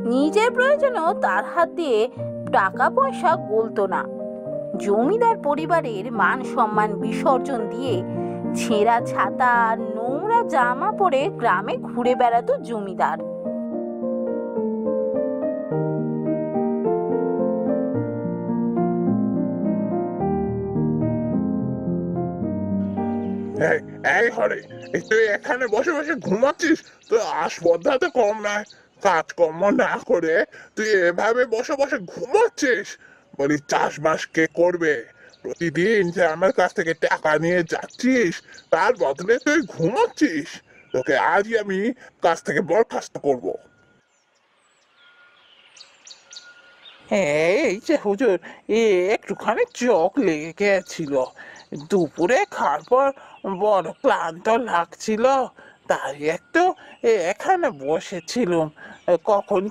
নিজের প্রয়োজনেও তার হাত দিয়ে টাকা পয়সা গলতো না। জমিদার পরিবারের মান সম্মান বিসর্জন দিয়ে ছেঁড়া ছাতা আর নোংরা জামা পরে গ্রামে ঘুরে বেড়াতো জমিদার। এই এই হরে, এই তুই এখানে বসে বসে ঘুমাচ্ছিস? তোর আসপদ্ধা তো কম নয়। কাজকর্ম না করে তুই এভাবে বসে বসে ঘুমাচ্ছিস? বলি, চাষবাস কে করবে? প্রতিদিন যে আমার কাছ থেকে টাকা নিয়ে যাচ্ছিস, তার বদলে তুই ঘুমাচ্ছিস। তোকে আজই আমি কাছ থেকে বরখাস্ত করব। এই যে হুজুর, একটুখানি চোখ লেগে গেছিল। দুপুরে খাওয়ার পর বড় ক্লান্ত লাগছিল, তাই একটু এখানে বসেছিলুম। কখন